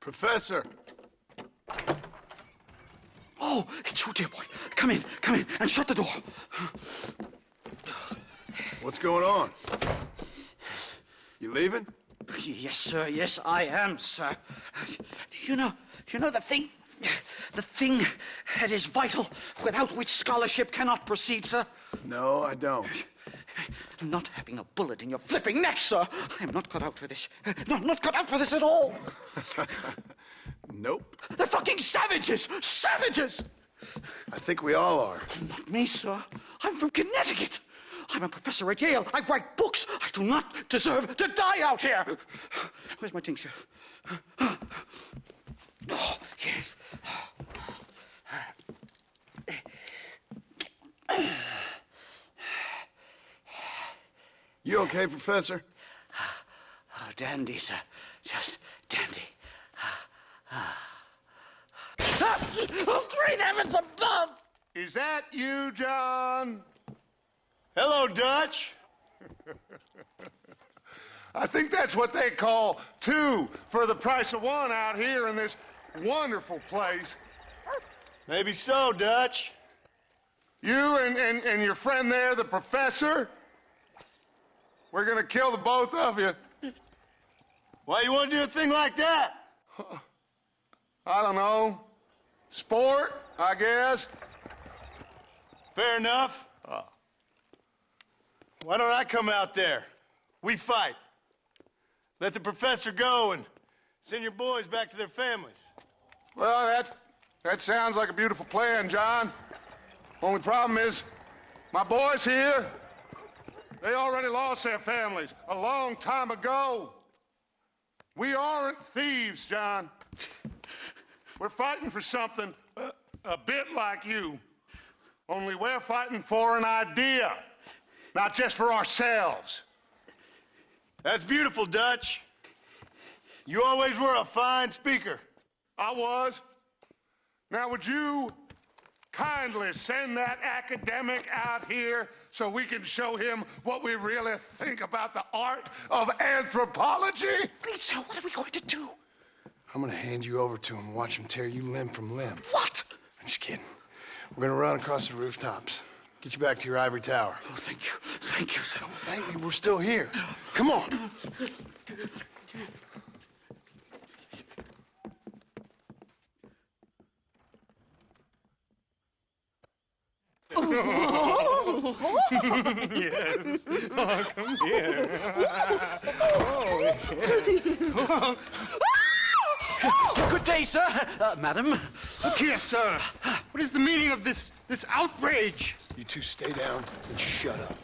Professor! Oh, it's you, dear boy. Come in, and shut the door. What's going on? You leaving? Yes, sir. Yes, I am, sir. You know the thing that is vital, without which scholarship cannot proceed, sir? No, I don't. Not having a bullet in your flipping neck, sir. I am not cut out for this. No, I'm not cut out for this at all. Nope. They're fucking savages! Savages! I think we all are. Not me, sir. I'm from Connecticut. I'm a professor at Yale. I write books. I do not deserve to die out here. Where's my tincture? Oh, yes. You okay, Professor? Oh, dandy, sir. Just dandy. Oh, great heavens above! Is that you, John? Hello, Dutch. I think that's what they call two for the price of one out here in this wonderful place. Maybe so, Dutch. You and your friend there, the professor, we're gonna kill the both of you. Why you want to do a thing like that? I don't know. Sport, I guess. Fair enough. Why don't I come out there? We fight. Let the professor go and send your boys back to their families. Well, that sounds like a beautiful plan, John. Only problem is, my boys here, they already lost their families a long time ago. We aren't thieves, John. We're fighting for something a bit like you. Only we're fighting for an idea, not just for ourselves. That's beautiful, Dutch. You always were a fine speaker. I was. Now, would you kindly send that academic out here so we can show him what we really think about the art of anthropology? Please, sir, what are we going to do? I'm gonna hand you over to him and watch him tear you limb from limb. What? I'm just kidding. We're gonna run across the rooftops. Get you back to your ivory tower. Oh, thank you. Thank you, sir. Don't thank me, we're still here. Come on. Good day, sir. Madam. Look here, sir. What is the meaning of this outrage? You two stay down and shut up.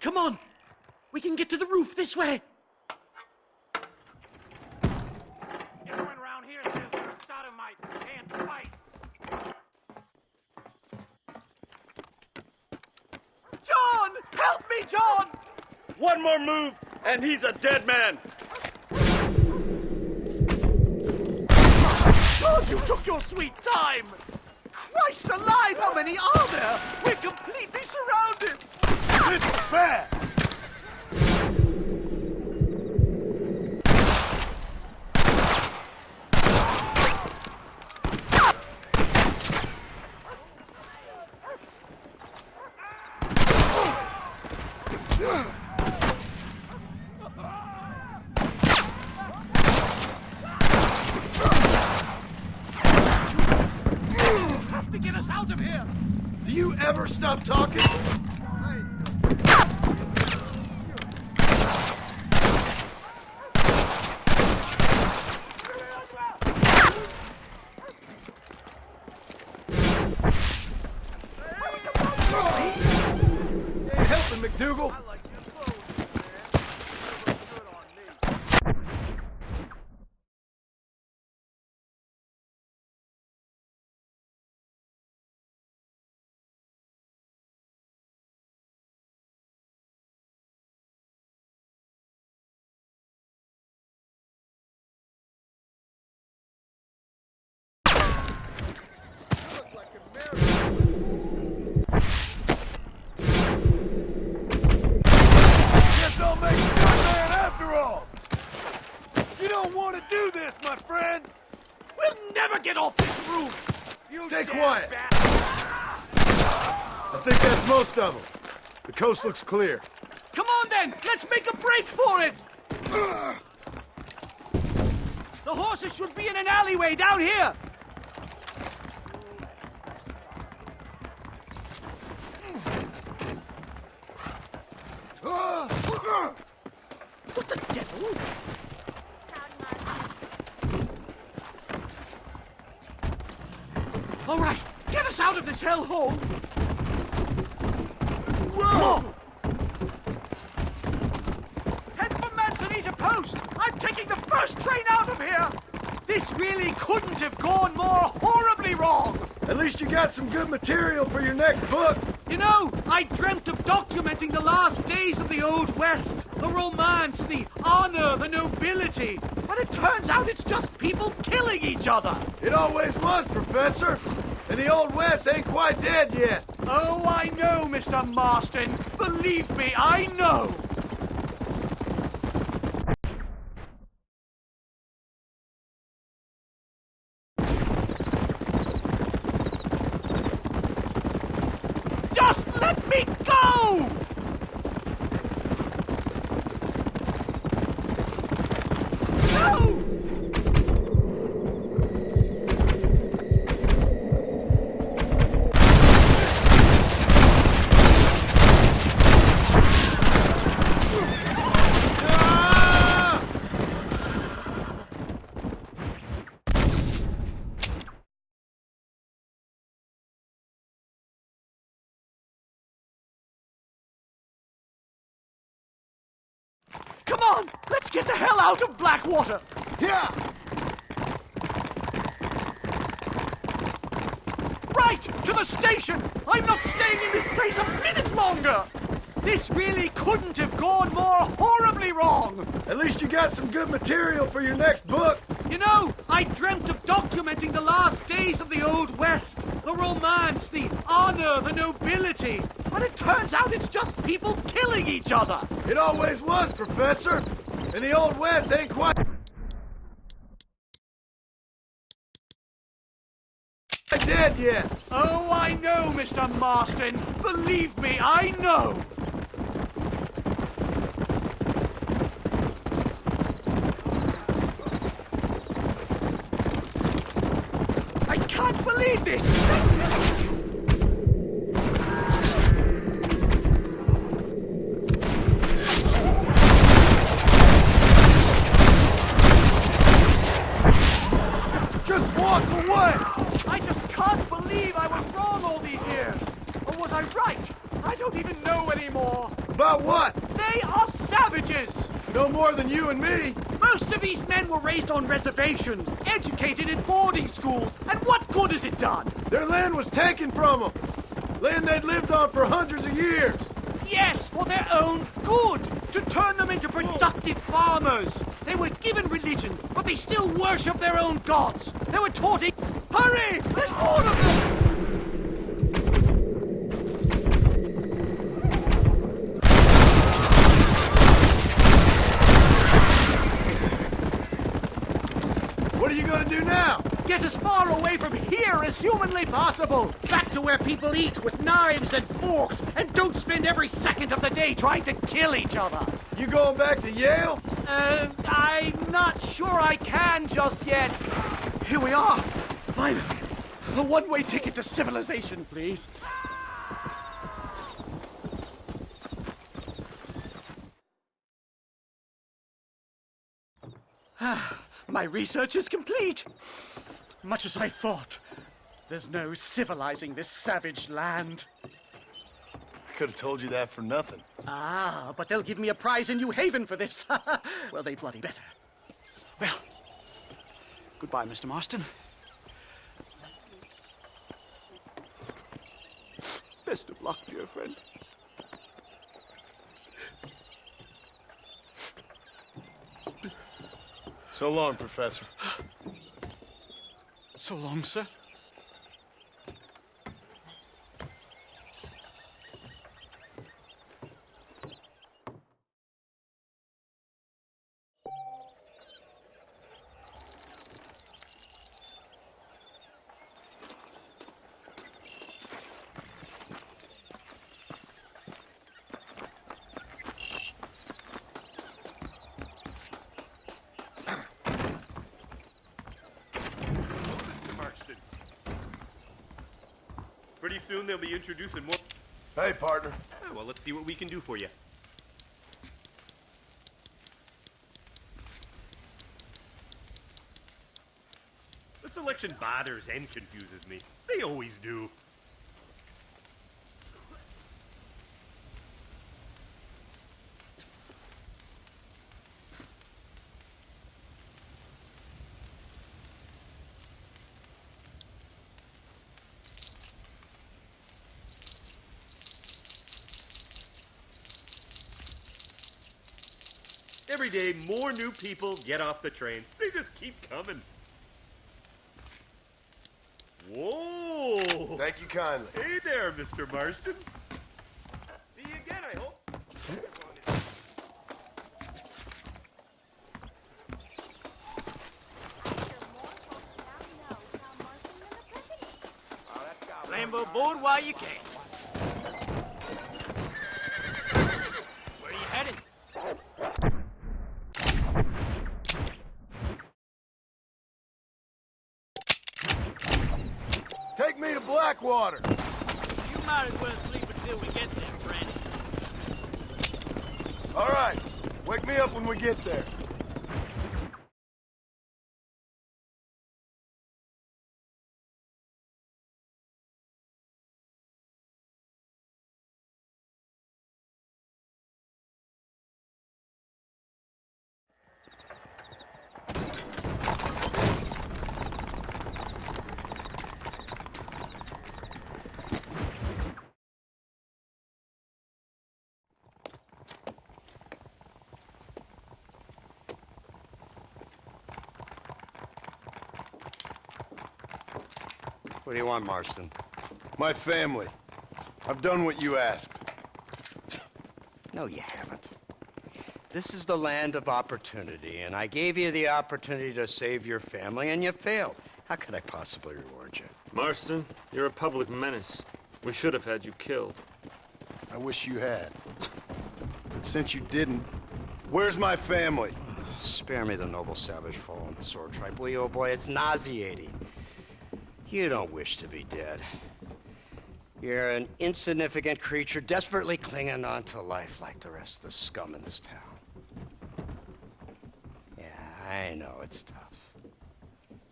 Come on. We can get to the roof this way. Everyone around here says you're a sodomite and can't fight. John! Help me, John! One more move, and he's a dead man. God, you took your sweet time! Christ alive, how many are there? We're completely surrounded! It's bad. Have to get us out of here! Do you ever stop talking? do this, my friend! We'll never get off this roof! Stay quiet. I think that's most of them. The coast looks clear. Come on then, let's make a break for it! The horses should be in an alleyway down here! What the devil? All right, get us out of this hellhole! Whoa! Head for Manzanita Post! I'm taking the first train out of here! This really couldn't have gone more horribly wrong! At least you got some good material for your next book. You know, I dreamt of documenting the last days of the Old West. The romance, the honor, the nobility. But it turns out it's just people killing each other. It always was, Professor. And the Old West ain't quite dead yet. Oh, I know, Mr. Marston. Believe me, I know. Just let me go! No! Come on! Let's get the hell out of Blackwater! Yeah! Right! To the station! I'm not staying in this place a minute longer! This really couldn't have gone more horribly wrong! At least you got some good material for your next book. You know, I dreamt of documenting the last days of the Old West. The romance, the honor, the nobility. But it turns out it's just people killing each other. It always was, Professor. And the Old West ain't quite dead yet. Oh, I know, Mr. Marston. Believe me, I know. I can't believe this! Just walk away. I just can't believe I was wrong all these years! Or was I right? I don't even know anymore! About what? They are savages! No more than you and me. Most of these men were raised on reservations, educated in boarding schools, and what good has it done? Their land was taken from them. Land they'd lived on for hundreds of years. Yes, for their own good, to turn them into productive farmers. They were given religion, but they still worship their own gods. They were taught it. Hurry! There's more of them! What are you gonna do now? Get as far away from here as humanly possible. Back to where people eat with knives and forks and don't spend every second of the day trying to kill each other. You going back to Yale? I'm not sure I can just yet. Here we are. Finally. A one-way ticket to civilization, please. My research is complete. Much as I thought. There's no civilizing this savage land. I could have told you that for nothing. Ah, but they'll give me a prize in New Haven for this. Well, they bloody better. Well, goodbye, Mr. Marston. Best of luck, dear friend. So long, Professor. So long, sir. soon they'll be introducing more. Hey, partner. Oh, well, let's see what we can do for you. The selection bothers and confuses me. They always do. Every day, more new people get off the trains. They just keep coming. Whoa! Thank you kindly. Hey there, Mr. Marston. See you again, I hope. Climb aboard while you can. Where are you headed? Take me to Blackwater. You might as well sleep until we get there, Brandon. All right. Wake me up when we get there. What do you want, Marston? My family. I've done what you asked. No, you haven't. This is the land of opportunity, and I gave you the opportunity to save your family, and you failed. How could I possibly reward you? Marston, you're a public menace. We should have had you killed. I wish you had. But since you didn't, where's my family? Spare me the noble savage following the sword tribe, will you, old boy? It's nauseating. You don't wish to be dead. You're an insignificant creature desperately clinging on to life like the rest of the scum in this town. Yeah, I know it's tough.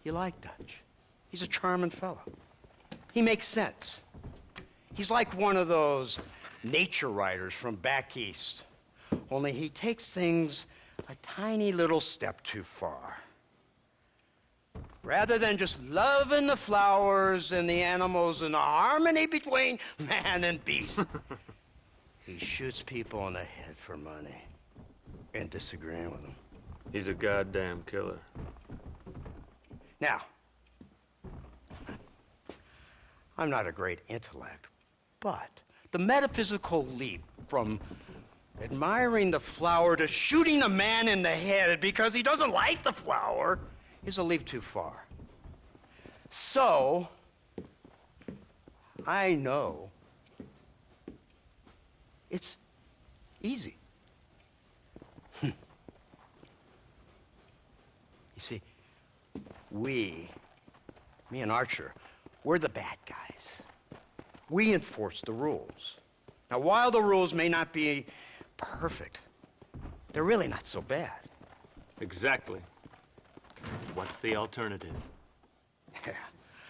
You like Dutch. He's a charming fellow. He makes sense. He's like one of those nature writers from back east. Only he takes things a tiny little step too far. Rather than just loving the flowers and the animals and the harmony between man and beast, he shoots people in the head for money and disagreeing with them. He's a goddamn killer. Now, I'm not a great intellect, but the metaphysical leap from admiring the flower to shooting a man in the head because he doesn't like the flower is a leap too far. So, I know it's easy. You see, me and Archer, we're the bad guys. We enforce the rules. Now, while the rules may not be perfect, they're really not so bad. Exactly. What's the alternative? Yeah.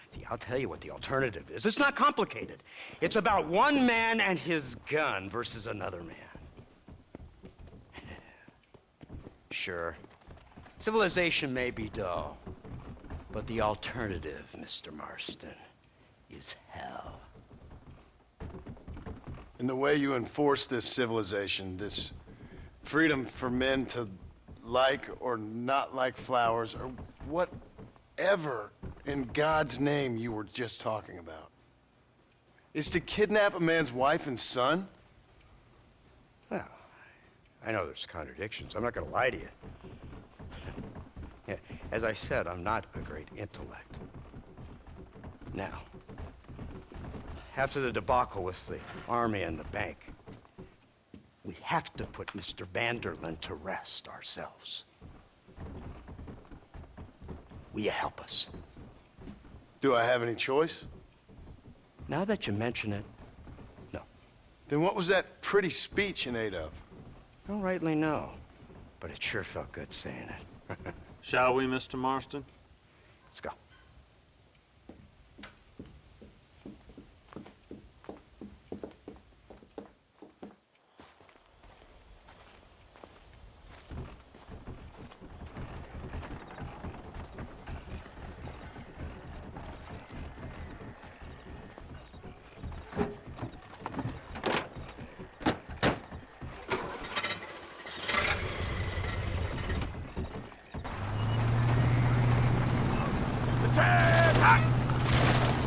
See, I'll tell you what the alternative is. It's not complicated. It's about one man and his gun versus another man. Sure, civilization may be dull, but the alternative, Mr. Marston, is hell. And the way you enforce this civilization, this freedom for men to like or not like flowers, or whatever in God's name you were just talking about, is to kidnap a man's wife and son? Well, I know there's contradictions. I'm not going to lie to you. Yeah, as I said, I'm not a great intellect. Now, after the debacle with the army and the bank, we have to put Mr. Vanderlyn to rest ourselves. Will you help us? Do I have any choice? Now that you mention it, no. Then what was that pretty speech in aid of? I don't rightly know, but it sure felt good saying it. Shall we, Mr. Marston? Let's go.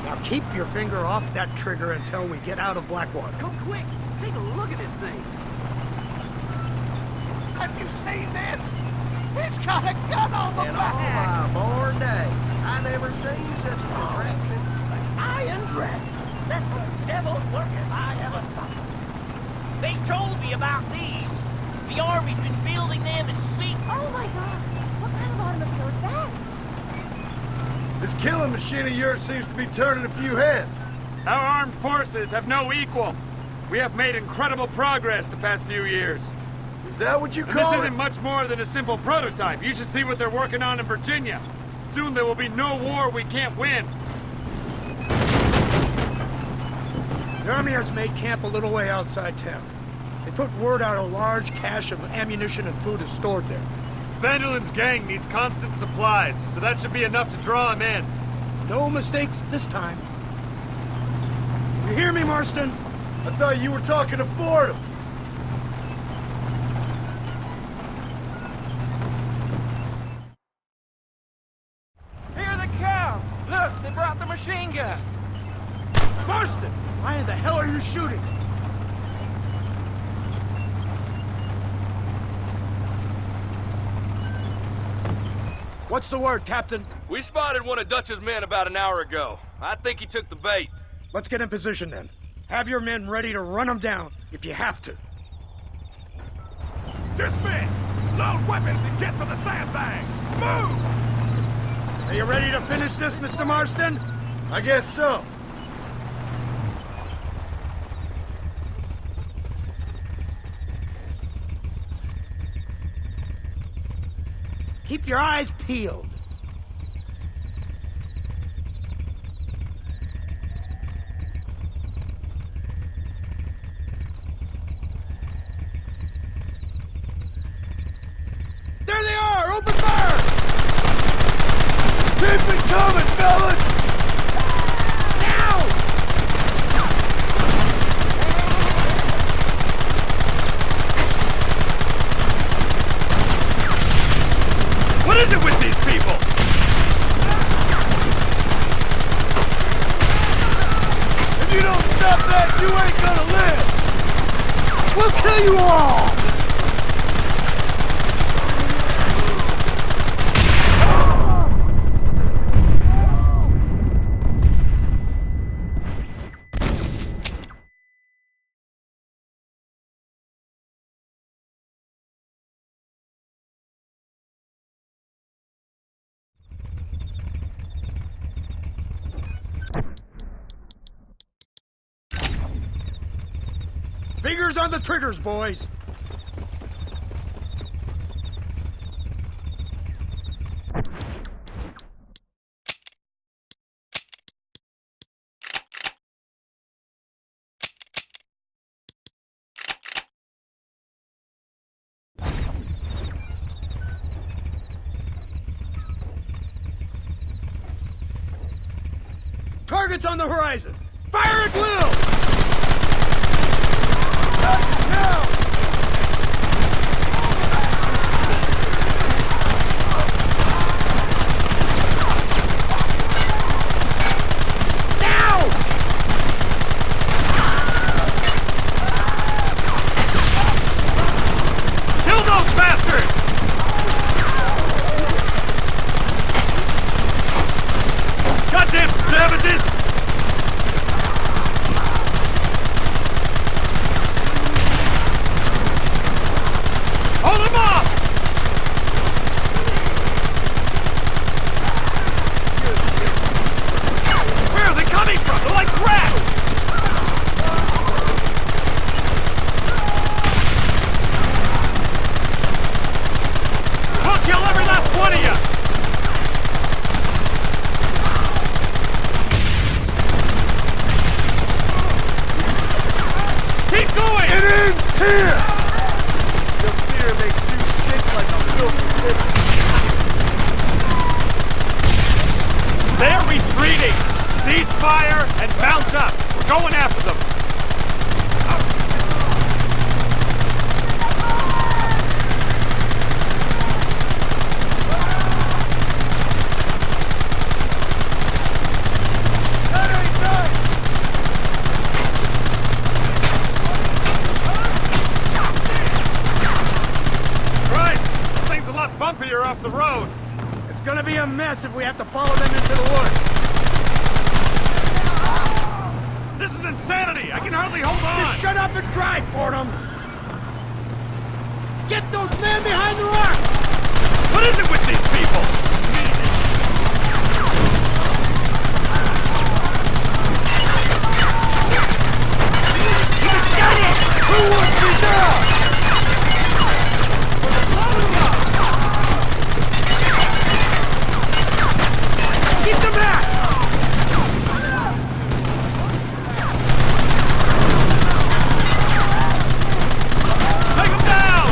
Now keep your finger off that trigger until we get out of Blackwater. Come quick! Take a look at this thing! Have you seen this? It's got a gun on the back! my born day, I never seen such a contraption. Iron Dragon! That's the devil's work if I ever saw it. They told me about these. The Army's been building them in secret. Oh my god! What kind of automobile is that? This killing machine of yours seems to be turning a few heads. Our armed forces have no equal. We have made incredible progress the past few years. Is that what you And call this it? isn't much more than a simple prototype. You should see what they're working on in Virginia. Soon there will be no war we can't win. The Army has made camp a little way outside town. They put word out a large cache of ammunition and food is stored there. Vanderland's gang needs constant supplies, so that should be enough to draw him in. No mistakes this time. You hear me, Marston? I thought you were talking to Fordham. Here they come. Look, they brought the machine gun. Marston! Why in the hell are you shooting? What's the word, Captain? We spotted one of Dutch's men about an hour ago. I think he took the bait. Let's get in position then. Have your men ready to run them down if you have to. Dismiss! Load weapons and get to the sandbags! Move! Are you ready to finish this, Mr. Marston? I guess so. Keep your eyes peeled. There they are! Open fire! Keep it coming, fellas! What is it with these people? If you don't stop that, you ain't gonna live! We'll kill you all! Fingers on the triggers, boys! Targets on the horizon! Fire at will! Kill those bastards! Goddamn savages! Hold them off! Where are they coming from? They're like rats! They're retreating! Cease fire and mount up! We're going after them! Bumpier off the road. It's gonna be a mess if we have to follow them into the woods. This is insanity! I can hardly hold on! Just shut up and drive, Fordham! Get those men behind the rock! What is it with these people? You got it! Who wants me now? Get them back! Take them down!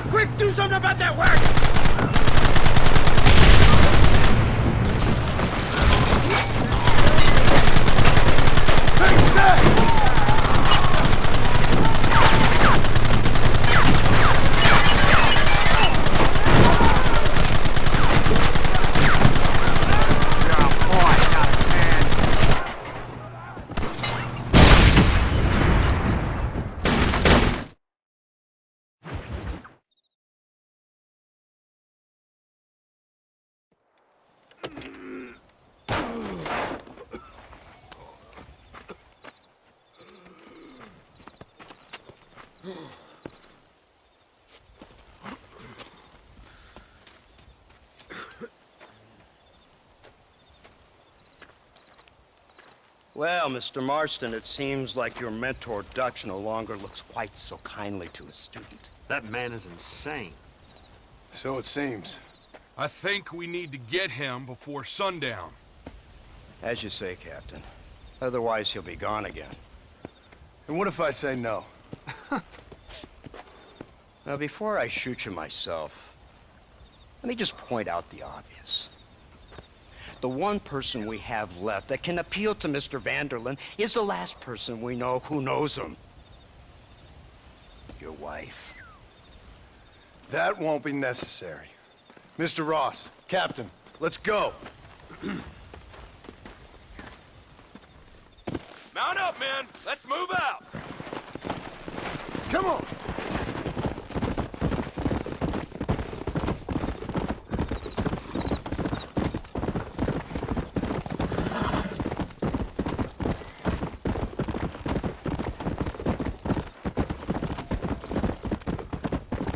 Quick, do something about that wagon! Take that! Well, Mr. Marston, it seems like your mentor Dutch no longer looks quite so kindly to his student. That man is insane. So it seems. I think we need to get him before sundown. As you say, Captain. Otherwise, he'll be gone again. And what if I say no? Now, before I shoot you myself, let me just point out the obvious. The one person we have left that can appeal to Mr. Vanderlyn is the last person we know who knows him. Your wife. That won't be necessary. Mr. Ross, Captain, let's go. Mount up, men! Let's move out! Come on!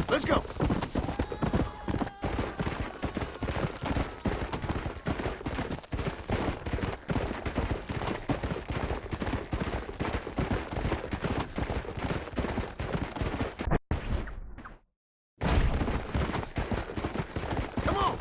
Let's go! Come on!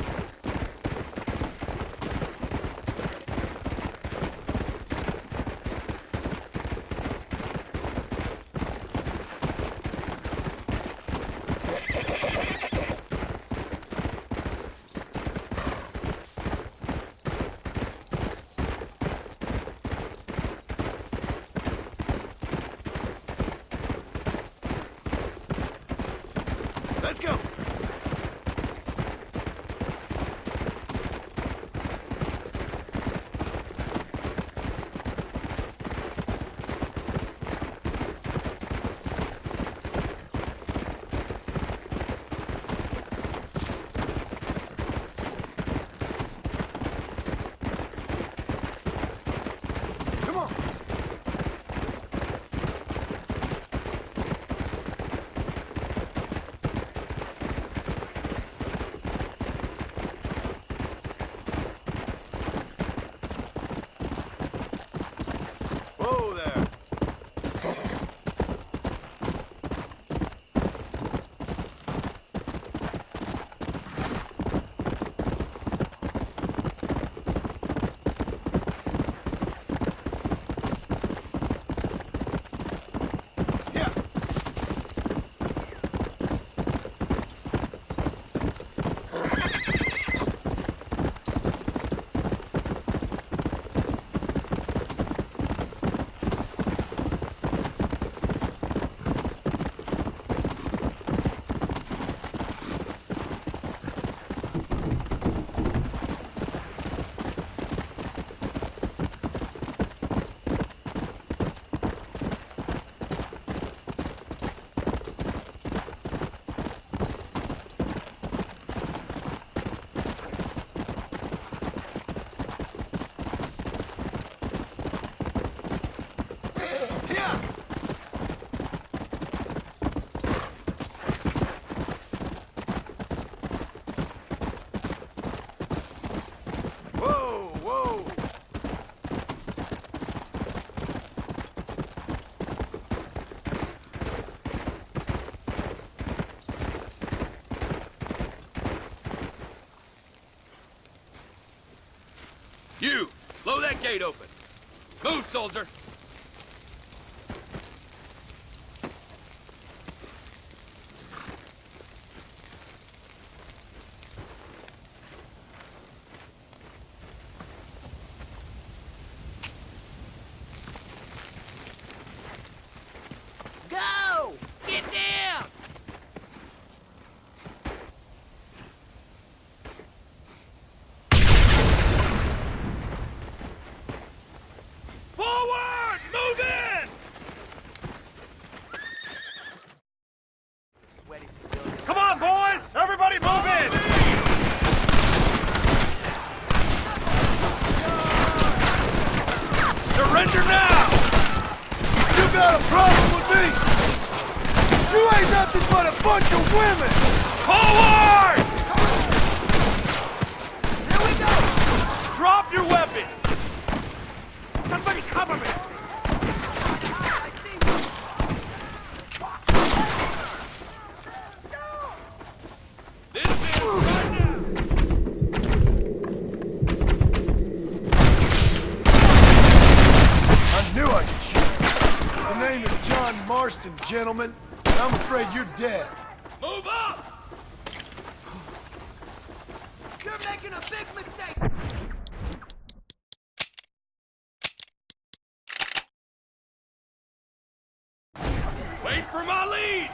Let's go! Come on! that gate open. Move, soldier. Go! Get down! Forward! Move in! Come on, boys! Everybody move in! Surrender now! You got a problem with me? You ain't nothing but a bunch of women! Forward! Here we go! Drop your weapon! Somebody cover me! This is right now! I knew I could shoot. The name is John Marston, gentlemen, and I'm afraid you're dead. Move up! You're making a big mistake! Wait for my lead!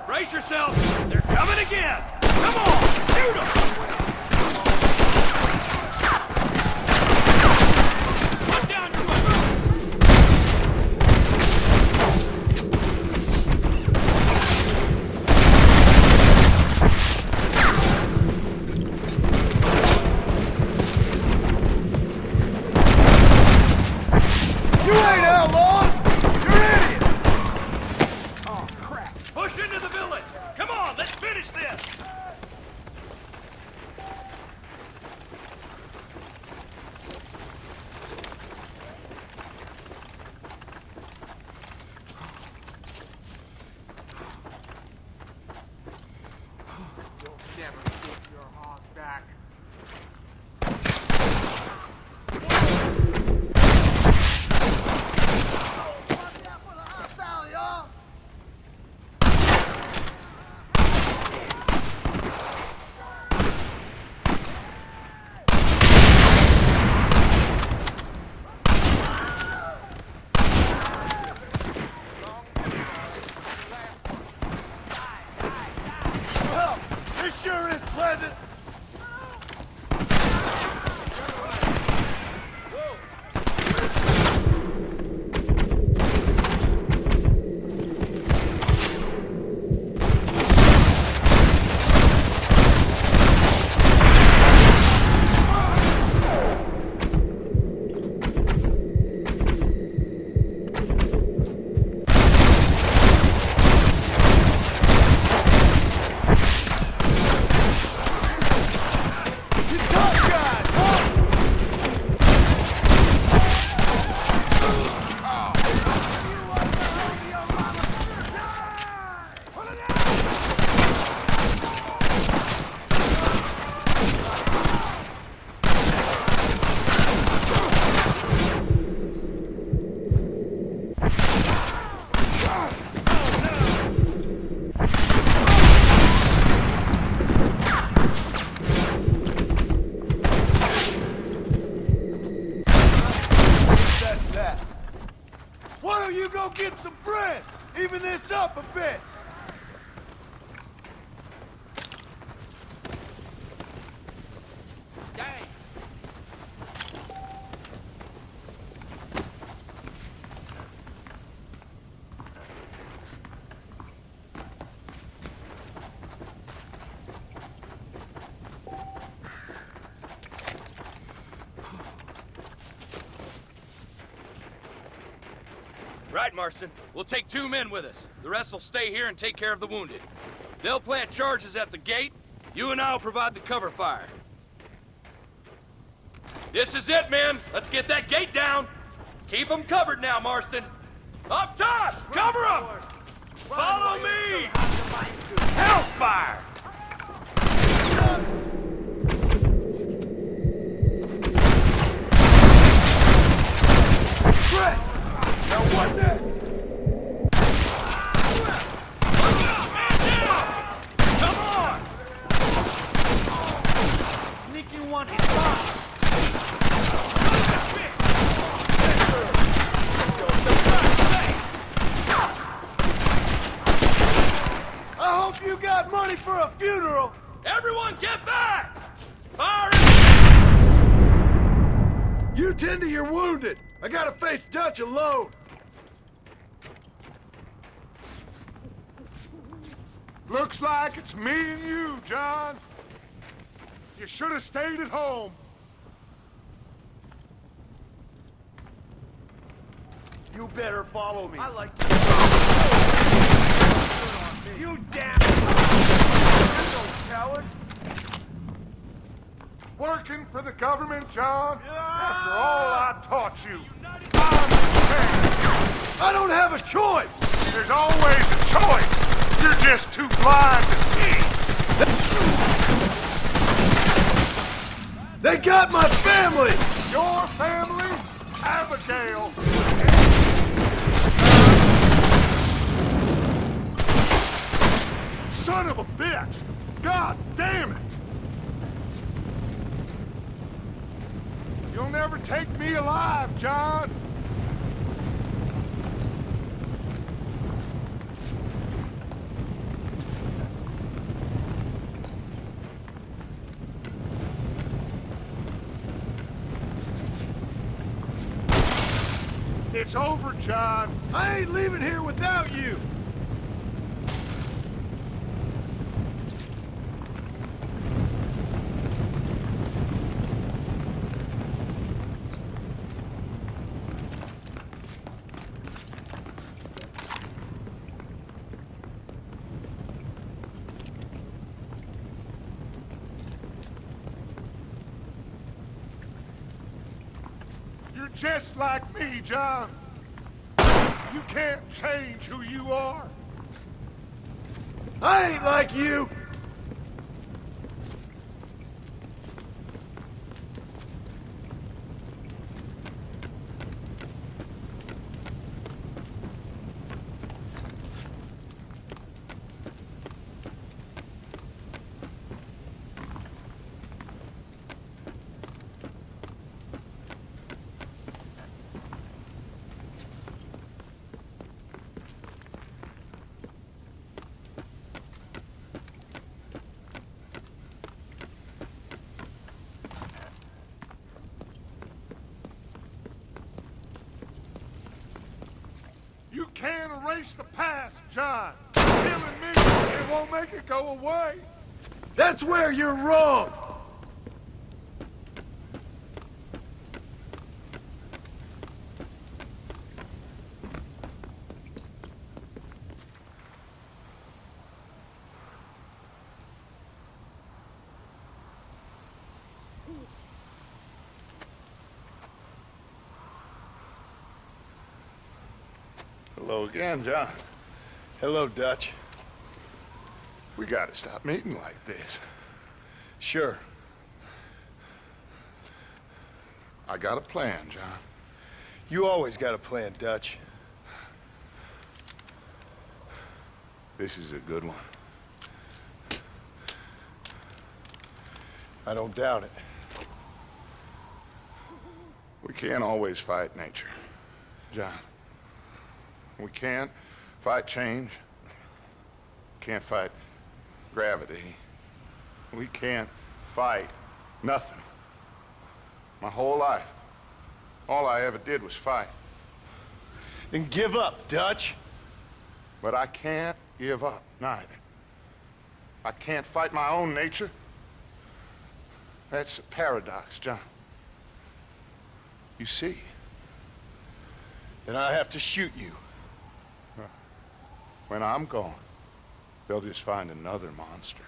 Brace yourselves! They're coming again! Come on! Shoot them! Put down your weapon! You ain't outlaws! You're idiots! Push into the village! Come on, let's finish this! Never get your hog back. Well, this sure is pleasant. Why don't you go get some bread? Even this up a bit. Right, Marston. We'll take 2 men with us. The rest will stay here and take care of the wounded. They'll plant charges at the gate. You and I'll provide the cover fire. This is it, men. Let's get that gate down. Keep them covered now, Marston. Up top! Cover them! Follow me! Hellfire! What the? Come on! Sneaky one is lost. I hope you got money for a funeral! Everyone get back! Fire! You tend to your wounded! I gotta face Dutch alone! Looks like it's me and you, John. You should have stayed at home. You better follow me. I like You damn it! You coward! Working for the government, John? After all I taught you, I'm prepared. I don't have a choice! There's always a choice. You're just too blind to see. They got my family! Your family? Abigail. Son of a bitch! God damn it! You'll never take me alive, John! It's over, John. I ain't leaving here without you! You're just like me, John. You can't change who you are. I ain't like you! You can't erase the past, John. Killing me, it won't make it go away. That's where you're wrong! Hello again, John. Hello, Dutch. We gotta stop meeting like this. Sure. I got a plan, John. You always got a plan, Dutch. This is a good one. I don't doubt it. We can't always fight nature, John. We can't fight change. Can't fight gravity. We can't fight nothing. My whole life, all I ever did was fight. Then give up, Dutch. But I can't give up, neither. I can't fight my own nature. That's a paradox, John. You see? Then I have to shoot you. When I'm gone, they'll just find another monster.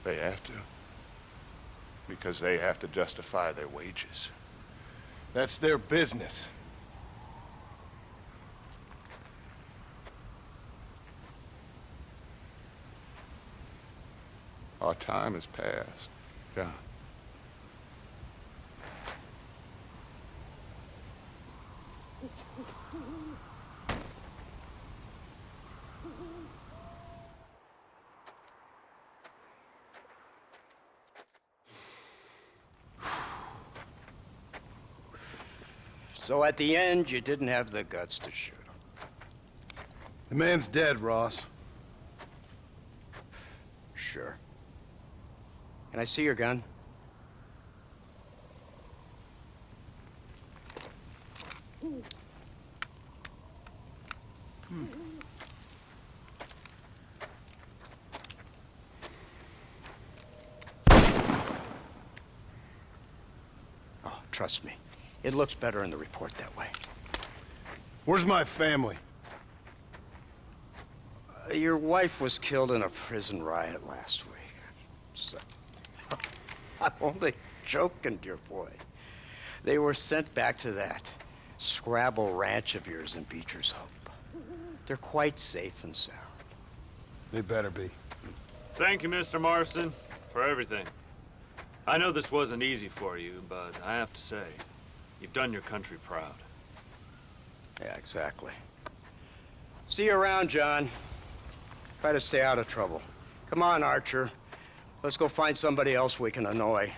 They have to. Because they have to justify their wages. That's their business. Our time has passed, John. So at the end, you didn't have the guts to shoot him. The man's dead, Ross. Sure. Can I see your gun? Oh, trust me. It looks better in the report that way. Where's my family? Your wife was killed in a prison riot last week. So, I'm only joking, dear boy. They were sent back to that Scrabble ranch of yours in Beecher's Hope. They're quite safe and sound. They better be. Thank you, Mr. Marston, for everything. I know this wasn't easy for you, but I have to say, you've done your country proud. Yeah, exactly. See you around, John. Try to stay out of trouble. Come on, Archer. Let's go find somebody else we can annoy.